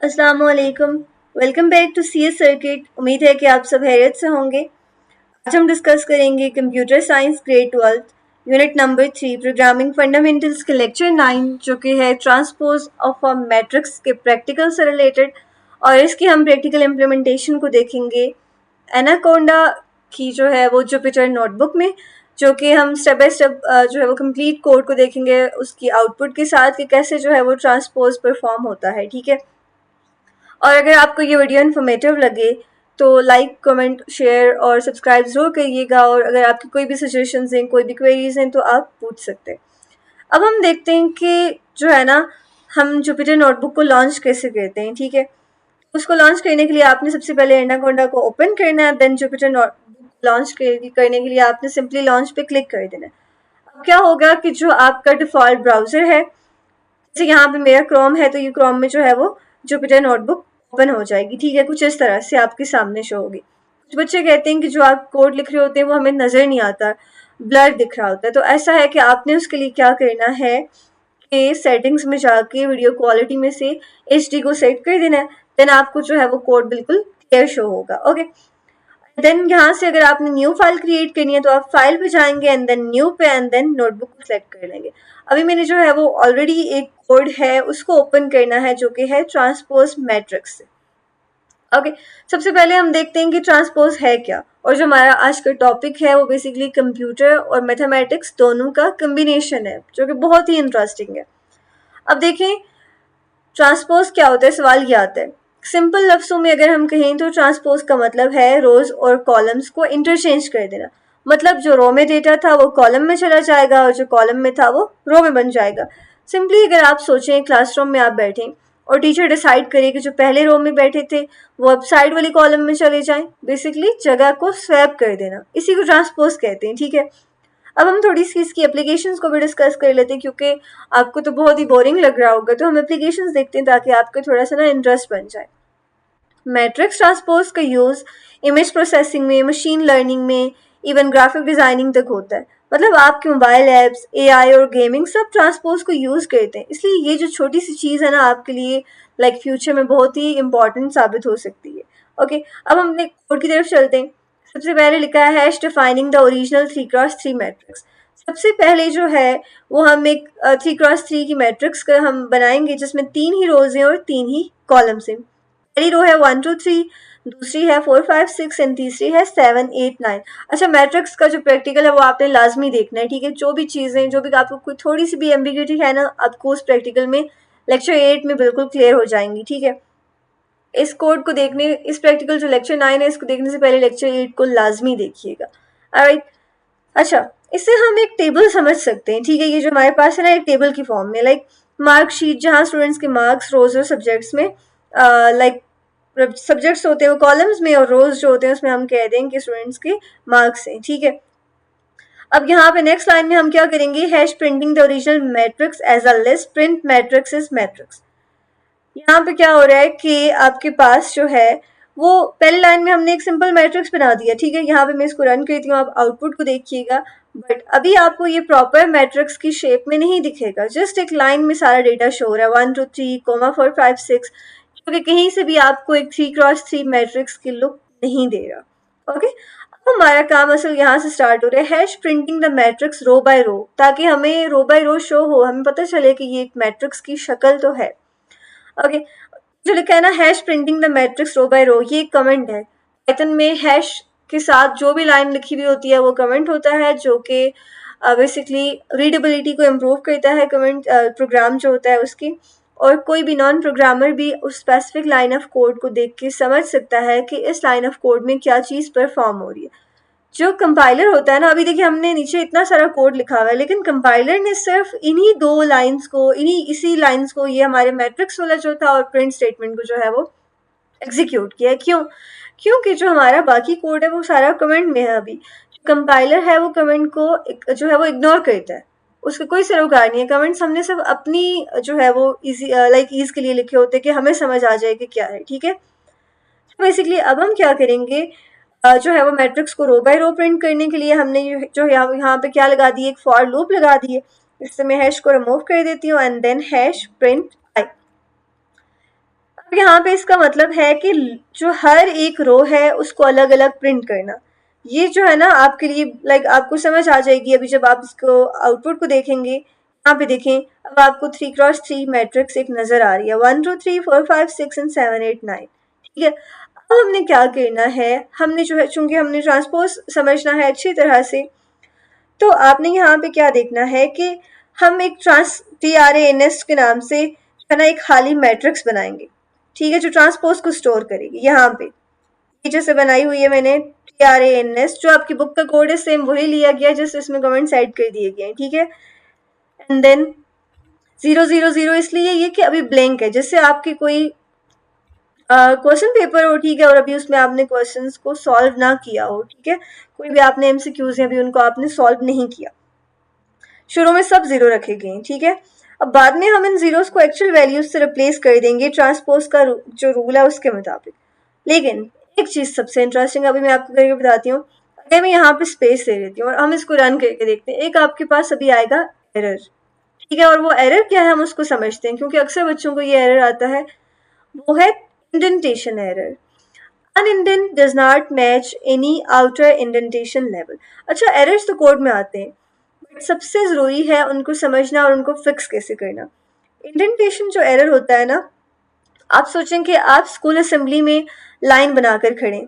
अस्सलामुअलैकुम। Welcome back to CS circuit. उम्मीद है कि आप सब खैरियत से होंगे। आज हम डिस्कस करेंगे computer science grade 12 unit number 3 programming fundamentals के लेक्चर 9 जो कि है ट्रांसपोज ऑफ अ मैट्रिक्स के प्रैक्टिकल से रिलेटेड, और इसकी हम प्रैक्टिकल इम्प्लीमेंटेशन को देखेंगे एनाकोंडा की जो है वो जुपिटर नोटबुक में, जो कि हम स्टेप बाय स्टेप जो है वो कंप्लीट कोड को देखेंगे उसकी आउटपुट के साथ कि कैसे जो है वो ट्रांसपोज परफॉर्म होता है। ठीक है, और अगर आपको ये वीडियो इन्फॉर्मेटिव लगे तो लाइक कमेंट शेयर और सब्सक्राइब ज़रूर करिएगा, और अगर आपकी कोई भी सजेशंस हैं, कोई भी क्वेरीज हैं तो आप पूछ सकते हैं। अब हम देखते हैं कि जो है ना, हम जुपिटर नोटबुक को लॉन्च कैसे करते हैं। ठीक है, उसको लॉन्च करने के लिए आपने सबसे पहले एनाकोंडा को ओपन करना है। देन जुपिटर नोटबुक लॉन्च करने के लिए आपने सिंपली लॉन्च पे क्लिक कर देना है। अब क्या होगा कि जो आपका डिफ़ॉल्ट ब्राउज़र है, जैसे यहाँ पे मेरा क्रोम है तो ये क्रोम में जो है वो जुपिटर नोटबुक ओपन हो जाएगी। ठीक है, कुछ इस तरह से आपके सामने शो होगी। कुछ बच्चे कहते हैं कि जो आप कोड लिख रहे होते हैं वो हमें नज़र नहीं आता, ब्लर दिख रहा होता है। तो ऐसा है कि आपने उसके लिए क्या करना है कि सेटिंग्स में जाके वीडियो क्वालिटी में से HD को सेट कर देना है। देन आपको जो है वो कोड बिल्कुल क्लियर शो होगा। ओके, देन यहाँ से अगर आपने न्यू फाइल क्रिएट करनी है तो आप फाइल पे जाएंगे एंड देन न्यू पे एंड देन नोटबुक को सेलेक्ट कर लेंगे। अभी मैंने जो है वो ऑलरेडी एक कोड है उसको ओपन करना है जो कि है ट्रांसपोज मैट्रिक्स से। ओके, सबसे पहले हम देखते हैं कि ट्रांसपोज है क्या, और जो हमारा आज का टॉपिक है वो बेसिकली कंप्यूटर और मैथमेटिक्स दोनों का कम्बिनेशन है जो कि बहुत ही इंटरेस्टिंग है। अब देखें ट्रांसपोज क्या होता है। सवाल ये आता है, सिंपल लफ्ज़ों में अगर हम कहें तो ट्रांसपोज का मतलब है रोज और कॉलम्स को इंटरचेंज कर देना। मतलब जो रो में डेटा था वो कॉलम में चला जाएगा और जो कॉलम में था वो रो में बन जाएगा। सिंपली अगर आप सोचें क्लासरूम में आप बैठें और टीचर डिसाइड करे कि जो पहले रो में बैठे थे वो अब साइड वाली कॉलम में चले जाएं, बेसिकली जगह को स्वैप कर देना, इसी को ट्रांसपोज कहते हैं। ठीक है, अब हम थोड़ी सी इसकी एप्लीकेशंस को भी डिस्कस कर लेते हैं क्योंकि आपको तो बहुत ही बोरिंग लग रहा होगा, तो हम एप्लीकेशंस देखते हैं ताकि आपको थोड़ा सा ना इंटरेस्ट बन जाए। मैट्रिक्स ट्रांसपोज का यूज़ इमेज प्रोसेसिंग में, मशीन लर्निंग में, इवन ग्राफिक डिज़ाइनिंग तक होता है। मतलब आपके मोबाइल ऐप्स, AI और गेमिंग सब ट्रांसपोज को यूज़ करते हैं। इसलिए ये जो छोटी सी चीज़ है ना आपके लिए लाइक फ्यूचर में बहुत ही इंपॉर्टेंट साबित हो सकती है। ओके, अब हम अपने कोड की तरफ चलते हैं। सबसे पहले लिखा है defining the original 3x3 matrix. सबसे पहले जो है वो हम एक 3x3 की मैट्रिक्स का हम बनाएंगे जिसमें 3 ही रोज हैं और 3 ही कॉलम्स हैं। पहली रो है 1 2 3, दूसरी है 4 5 6 एंड तीसरी है 7 8 9। अच्छा, मैट्रिक्स का जो प्रैक्टिकल है वो आपने लाजमी देखना है। ठीक है, जो भी चीज़ें, जो भी आपको कोई थोड़ी सी भी एम्बिग्यूटी है ना, आपको उस प्रैक्टिकल में लेक्चर 8 में बिल्कुल क्लियर हो जाएंगी। ठीक है, इस कोड को देखने, इस प्रैक्टिकल जो लेक्चर 9 है इसको देखने से पहले लेक्चर 8 को लाजमी देखिएगा। ऑलराइट, अच्छा, इससे हम एक टेबल समझ सकते हैं। ठीक है, ये जो हमारे पास है ना एक टेबल की फॉर्म में, लाइक मार्कशीट जहाँ स्टूडेंट्स के मार्क्स रोज और सब्जेक्ट्स में लाइक सब्जेक्ट्स होते हैं वो कॉलम्स में और रोज जो होते हैं उसमें हम कह दें कि स्टूडेंट्स के मार्क्स हैं। ठीक है, अब यहाँ पे नेक्स्ट लाइन में हम क्या करेंगे, hash printing the original matrix as a list, print matrix is matrix. यहाँ पे क्या हो रहा है कि आपके पास जो है वो पहली लाइन में हमने एक सिंपल मैट्रिक्स बना दिया। ठीक है, यहाँ पे मैं इसको रन करती हूँ, आप आउटपुट को देखिएगा। बट अभी आपको ये प्रॉपर मैट्रिक्स की शेप में नहीं दिखेगा, जस्ट एक लाइन में सारा डेटा शो हो रहा है 1 2 3 4 5 6, क्योंकि कहीं से भी आपको एक 3x3 मैट्रिक्स की लुक नहीं दे रहा। ओके, अब हमारा काम असल यहाँ से स्टार्ट हो रहा है, hash printing the matrix row by row, ताकि हमें रो बाय रो शो हो, हमें पता चले कि ये एक मैट्रिक्स की शक्ल तो है। ओके, जो लिखा है ना hash printing the matrix row by row, ये एक कमेंट है। पाइथन में हैश के साथ जो भी लाइन लिखी हुई होती है वो कमेंट होता है, जो कि बेसिकली रीडेबिलिटी को इम्प्रूव करता है, कमेंट प्रोग्राम जो होता है उसकी। और कोई भी नॉन प्रोग्रामर भी उस स्पेसिफिक लाइन ऑफ कोड को देख के समझ सकता है कि इस लाइन ऑफ कोड में क्या चीज़ परफॉर्म हो रही है। जो कंपाइलर होता है ना, अभी देखिए हमने नीचे इतना सारा कोड लिखा हुआ है लेकिन कंपाइलर ने सिर्फ इन्हीं दो लाइंस को, इन्हीं इसी लाइंस को, ये हमारे मैट्रिक्स वाला जो था और प्रिंट स्टेटमेंट को जो है वो एग्जीक्यूट किया है। क्यों? क्योंकि जो हमारा बाकी कोड है वो सारा कमेंट में है। अभी कंपाइलर है वो कमेंट को जो है वो इग्नोर करता है, उसका कोई सरोकार नहीं है। कमेंट्स हमने सब अपनी जो है वो इजी लाइक ईज के लिए लिखे होते हैं कि हमें समझ आ जाए कि क्या है। ठीक है, तो बेसिकली अब हम क्या करेंगे, जो है वो मैट्रिक्स को रो बाय रो प्रिंट करने के लिए हमने जो यहाँ पे क्या लगा दी, एक फॉर लूप लगा दी है। इससे मैं हैश को रिमूव कर देती हूँ and then hash print I. यहाँ पे इसका मतलब है कि जो हर एक रो है उसको अलग अलग प्रिंट करना। ये जो है ना आपके लिए लाइक आपको समझ आ जाएगी अभी जब आप इसको आउटपुट को देखेंगे। यहाँ पे देखें, अब आपको 3x3 मैट्रिक्स एक नजर आ रही है, 1 2 3 4 5 6 and 7 8 9। ठीक है, अब हमने क्या करना है, हमने जो है चूंकि हमने ट्रांसपोज समझना है अच्छी तरह से, तो आपने यहाँ पे क्या देखना है कि हम एक TRANS के नाम से है ना एक खाली मैट्रिक्स बनाएंगे। ठीक है, जो ट्रांसपोज को स्टोर करेगी। यहाँ पे नीचे से बनाई हुई है मैंने TRANS, जो आपकी बुक का कोड है सेम वही लिया गया जिस इसमें कमेंट्स ऐड कर दिए गए हैं। ठीक है, एंड देन 0 0 0 इसलिए ये कि अभी ब्लैंक है, जिससे आपकी कोई क्वेश्चन पेपर हो, ठीक है, और अभी उसमें आपने क्वेश्चंस को सॉल्व ना किया हो। ठीक है, कोई भी आपने MCQs हैं अभी उनको आपने सॉल्व नहीं किया, शुरू में सब 0 रखे गए। ठीक है, अब बाद में हम इन जीरोस को एक्चुअल वैल्यूज से रिप्लेस कर देंगे ट्रांसपोज का जो रूल है उसके मुताबिक। लेकिन एक चीज सबसे इंटरेस्टिंग अभी मैं आपको करके बताती हूँ। अगर मैं यहाँ पे स्पेस दे देती हूँ और हम इसको रन करके देखते हैं, एक आपके पास अभी आएगा एरर। ठीक है, और वो एरर क्या है हम उसको समझते हैं, क्योंकि अक्सर बच्चों को ये एरर आता है, वो है indentation error. An indent does not match any outer indentation level। अच्छा, एरर्स तो कोड में आते हैं, बट सबसे जरूरी है उनको समझना और उनको फिक्स कैसे करना। इंडेंटेशन जो एरर होता है ना, आप सोचें कि आप स्कूल असेंबली में लाइन बनाकर खड़े,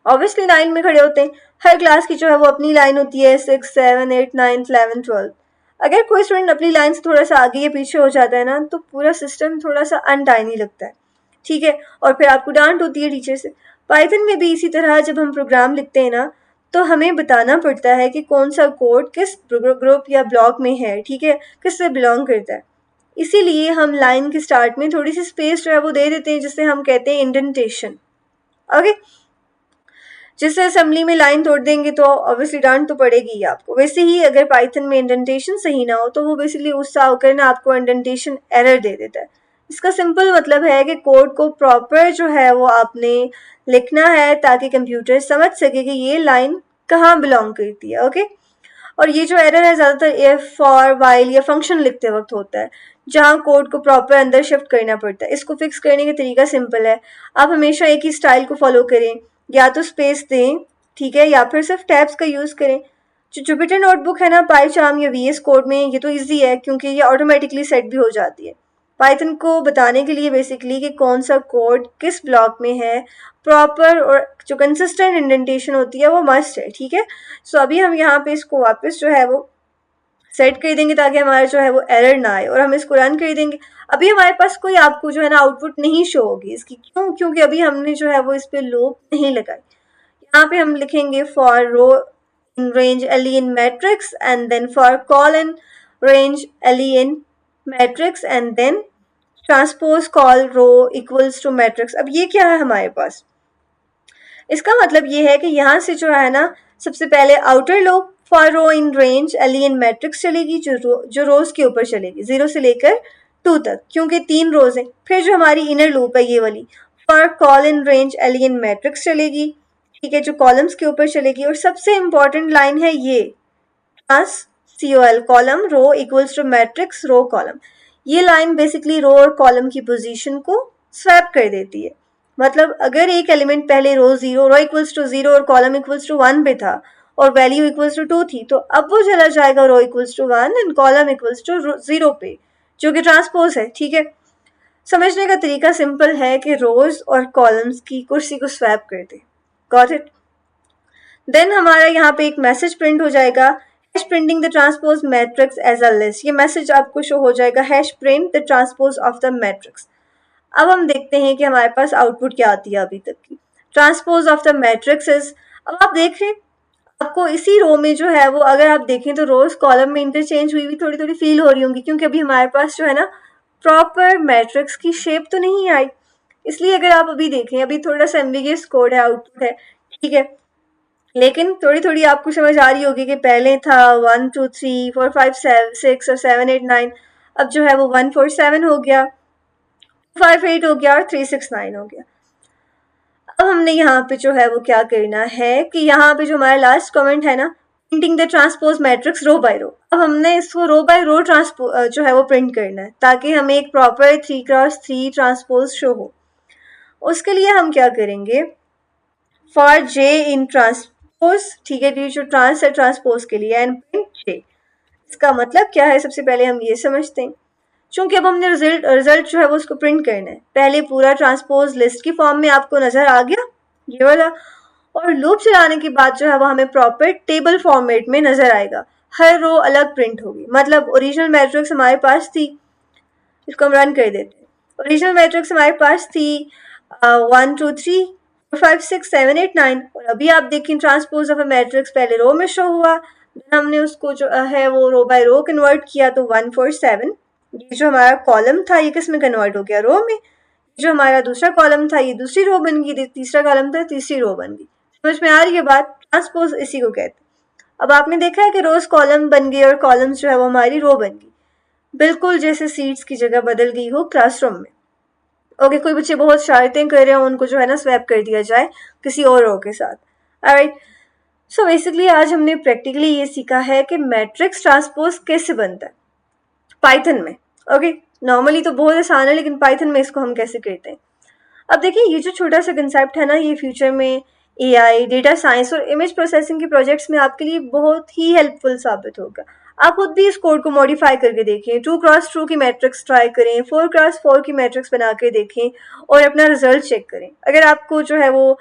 ऑब्वियसली लाइन में खड़े होते हैं, हर क्लास की जो है वो अपनी लाइन होती है, 6 7 8 9 11 12। अगर कोई स्टूडेंट अपनी लाइन से थोड़ा सा आगे या पीछे हो जाता है ना, तो पूरा सिस्टम थोड़ा सा अनटाइनी लगता है। ठीक है, और फिर आपको डांट होती है टीचर से। पाइथन में भी इसी तरह जब हम प्रोग्राम लिखते हैं ना, तो हमें बताना पड़ता है कि कौन सा कोड किस ग्रुप या ब्लॉक में है। ठीक है, किससे बिलोंग करता है। इसीलिए हम लाइन के स्टार्ट में थोड़ी सी स्पेस जो है वो दे देते हैं, जिसे हम कहते हैं इंडेंटेशन। ओके, जिससे असेंबली में लाइन तोड़ देंगे तो ऑब्वियसली डांट तो पड़ेगी ही आपको। वैसे ही अगर पाइथन में इंडेंटेशन सही ना हो तो वो बेसिकली गुस्सा होकर ना आपको इंडेंटेशन एरर दे देता है। इसका सिंपल मतलब है कि कोड को प्रॉपर जो है वो आपने लिखना है ताकि कंप्यूटर समझ सके कि ये लाइन कहाँ बिलोंग करती है। ओके, और ये जो एरर है ज़्यादातर इफ, फॉर, वाइल या फंक्शन लिखते वक्त होता है, जहाँ कोड को प्रॉपर अंदर शिफ्ट करना पड़ता है। इसको फिक्स करने का तरीका सिंपल है, आप हमेशा एक ही स्टाइल को फॉलो करें, या तो स्पेस दें, ठीक है, या फिर सिर्फ टैब्स का यूज़ करें। जो जुपिटर नोटबुक है ना पाईचार्म या VS कोड में, ये तो ईजी है क्योंकि ये ऑटोमेटिकली सेट भी हो जाती है। पाइथन को बताने के लिए बेसिकली कि कौन सा कोड किस ब्लॉक में है, प्रॉपर और जो कंसिस्टेंट इंडेंटेशन होती है वो मस्ट है। ठीक है, सो अभी हम यहाँ पे इसको वापस जो है वो सेट कर देंगे ताकि हमारा जो है वो एरर ना आए, और हम इसको रन कर देंगे। अभी हमारे पास कोई आपको जो है ना आउटपुट नहीं शो होगी इसकी, क्यों? क्योंकि अभी हमने जो है वो इस पे लूप नहीं लगाई। यहाँ पे हम लिखेंगे for row in range LE in matrix and then for col in range LE in matrix and then transpose col row equals to matrix. अब ये क्या है हमारे पास, इसका मतलब ये है कि यहाँ से जो है ना सबसे पहले outer loop for row in range LE in matrix चलेगी, जो रोज के ऊपर चलेगी 0 से लेकर 2 तक, क्योंकि 3 रोज हैं। फिर जो हमारी इनर लूप है ये वाली, for col in range LE in matrix चलेगी, ठीक है, जो कॉलम्स के ऊपर चलेगी। और सबसे इंपॉर्टेंट लाइन है ये trans COL, column row equals to matrix row column. ये लाइन बेसिकली रो और कॉलम की पोजीशन को स्वैप कर देती है। मतलब अगर एक एलिमेंट पहले रो इक्वल्स टू 0 और कॉलम इक्वल्स टू 1 पे था और वैल्यू इक्वल्स टू 2 थी, तो अब वो चला जाएगा row equals to 1 and column equals to 0 पे, जो कि ट्रांसपोज है। ठीक है, समझने का तरीका सिंपल है कि रोज और कॉलम्स की कुर्सी को स्वैप कर दे। Got it? देन हमारा यहाँ पे एक मैसेज प्रिंट हो जाएगा, hash printing the transpose matrix as a list. ये मैसेज आपको शो हो जाएगा, hash print the transpose of the matrix. अब हम देखते हैं कि हमारे पास आउटपुट क्या आती है अभी तक की। Transpose of the matrix is, अब आप देख रहे हैं आपको इसी रो में जो है वो, अगर आप देखें तो रोज कॉलम में इंटरचेंज हुई हुई थोड़ी थोड़ी फील हो रही होंगी, क्योंकि अभी हमारे पास जो है ना प्रॉपर मैट्रिक्स की शेप तो नहीं आई। इसलिए अगर आप अभी देखें, अभी थोड़ा सा एम्बिगियस कोड है, आउटपुट है, ठीक है, लेकिन थोड़ी थोड़ी आपको समझ आ रही होगी कि पहले था 1 2 3 4 5 6 और 7 8 9, अब जो है वो 1 4 7 हो गया, 5 8 हो गया और 3 6 9 हो गया। अब हमने यहाँ पे जो है वो क्या करना है कि यहाँ पे जो हमारा लास्ट कमेंट है ना, printing the transpose matrix row by row. अब हमने इसको रो बाय रो जो है वो प्रिंट करना है ताकि हमें एक प्रॉपर 3x3 ट्रांसपोज शो हो। उसके लिए हम क्या करेंगे, फॉर जे इन ट्रांसपोज, ठीक है, जो ट्रांस है ट्रांसपोज के लिए, एंड प्रिंट जे। इसका मतलब क्या है, सबसे पहले हम ये समझते हैं। चूंकि अब हमने रिजल्ट जो है वो उसको प्रिंट करना है, पहले पूरा ट्रांसपोज लिस्ट की फॉर्म में आपको नजर आ गया ये वाला, और लूप चलाने के बाद जो है वो हमें प्रॉपर टेबल फॉर्मेट में नजर आएगा, हर रो अलग प्रिंट होगी। मतलब ओरिजिनल मैट्रिक्स हमारे पास थी, इसको हम रन कर देते हैं। ओरिजिनल मैट्रिक्स हमारे पास थी 1 2 3 4 5 6 7 8 9, और अभी आप देखें ट्रांसपोज ऑफ अ मैट्रिक्स पहले रो में शो हुआ, देन हमने उसको जो है वो रो बाय रो कन्वर्ट किया, तो 1 4 7, ये जो हमारा कॉलम था ये किस में कन्वर्ट हो गया, रो में। जो हमारा दूसरा कॉलम था ये दूसरी रो बन गई, तीसरा कॉलम था तीसरी रो बन गई। समझ में आ रही है बात, ट्रांसपोज इसी को कहते हैं। अब आपने देखा है कि रोज कॉलम बन गई और कॉलम्स जो है वो हमारी रो बन गई, बिल्कुल जैसे सीट्स की जगह बदल गई हो क्लासरूम में। ओके, कोई बच्चे बहुत शरारतें कर रहे हैं, उनको जो है ना स्वैप कर दिया जाए किसी और रो के साथ। ऑलराइट, सो बेसिकली आज हमने प्रैक्टिकली ये सीखा है कि मैट्रिक्स ट्रांसपोज कैसे बनता है पाइथन में। ओके, नॉर्मली तो बहुत आसान है, लेकिन पाइथन में इसको हम कैसे करते हैं। अब देखिए, ये जो छोटा सा कंसेप्ट है ना, ये फ्यूचर में एआई, डेटा साइंस और इमेज प्रोसेसिंग के प्रोजेक्ट्स में आपके लिए बहुत ही हेल्पफुल साबित होगा। आप खुद भी इस कोड को मॉडिफाई करके देखें, 2x2 की मैट्रिक्स ट्राई करें, 4x4 की मैट्रिक्स बना के देखें और अपना रिजल्ट चेक करें। अगर आपको जो है वो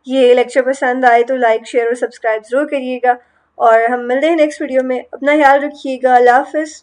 ये लेक्चर पसंद आए तो लाइक, शेयर और सब्सक्राइब जरूर करिएगा, और हम मिलते हैं नेक्स्ट वीडियो में। अपना ख्याल रखिएगा। अल्लाह हाफिज़।